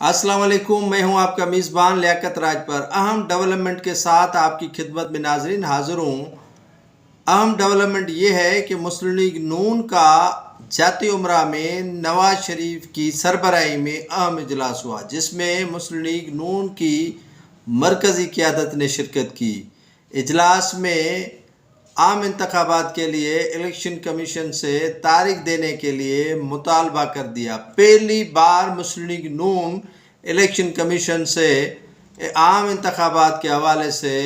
अस्सलाम वालेकुम, मैं हूं आपका मेज़बान लियाकत राज पर अहम डेवलपमेंट के साथ आपकी खिदमत में नाजरीन हाजिर हूं। अहम डेवलपमेंट ये है कि मुस्लिम लीग नून का जाती उमरा में नवाज शरीफ की सरबराही में अहम इजलास हुआ, जिसमें मुस्लिम लीग नून की मरकज़ी क़यादत ने शिरकत की। इजलास में आम इंतखाबात के लिए इलेक्शन कमीशन से तारीख देने के लिए मुतालबा कर दिया। पहली बार मुस्लिम लीग नून इलेक्शन कमीशन से आम इंतखाबात के हवाले से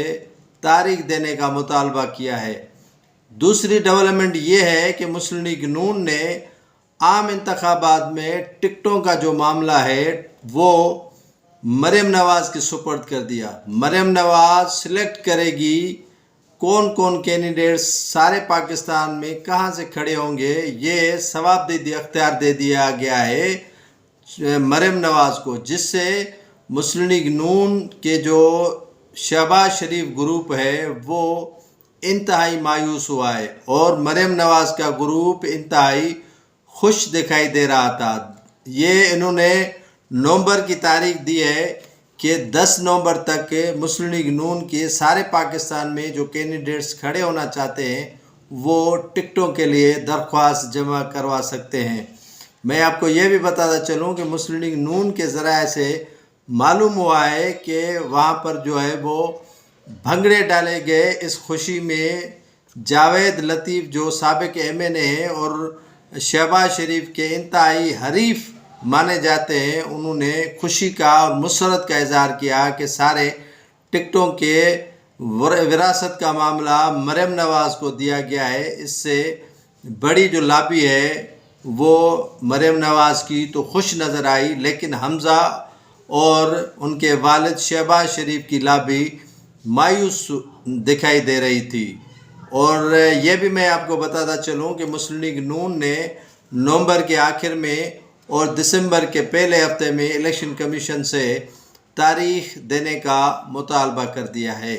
तारीख देने का मुतालबा किया है। दूसरी डेवलपमेंट ये है कि मुस्लिम लीग नून ने आम इंतखाबात में टिकटों का जो मामला है वो मरियम नवाज़ के सुपर्द कर दिया। मरियम नवाज़ सिलेक्ट करेगी कौन कौन कैंडिडेट्स सारे पाकिस्तान में कहाँ से खड़े होंगे, ये सवाबदीदी अख्तियार दे दिया गया है मरियम नवाज़ को, जिससे मुस्लिम लीग नून के जो शहबाज शरीफ ग्रुप है वो इंतहाई मायूस हुआ है और मरियम नवाज़ का ग्रुप इंतहाई खुश दिखाई दे रहा था। ये इन्होंने नवंबर की तारीख दी है कि 10 नवंबर तक मुस्लिम लीग नून के सारे पाकिस्तान में जो कैंडिडेट्स खड़े होना चाहते हैं वो टिकटों के लिए दरख्वास्त जमा करवा सकते हैं। मैं आपको ये भी बताता चलूँ कि मुस्लिम लीग नून के ज़राए से मालूम हुआ है कि वहाँ पर जो है वो भंगड़े डाले गए। इस खुशी में जावेद लतीफ़ जो साबिक MNA हैं और शहबाज शरीफ के इंतहाई हरीफ माने जाते हैं, उन्होंने खुशी का और मुसरत का इजहार किया कि सारे टिकटों के विरासत का मामला मरियम नवाज़ को दिया गया है। इससे बड़ी जो लाबी है वो मरियम नवाज़ की तो खुश नज़र आई, लेकिन हमज़ा और उनके वालिद शहबाज शरीफ की लाबी मायूस दिखाई दे रही थी। और ये भी मैं आपको बताता चलूँ कि मुस्लिम लीग नून ने नवंबर के आखिर में और दिसंबर के पहले हफ्ते में इलेक्शन कमीशन से तारीख देने का मुतालबा कर दिया है।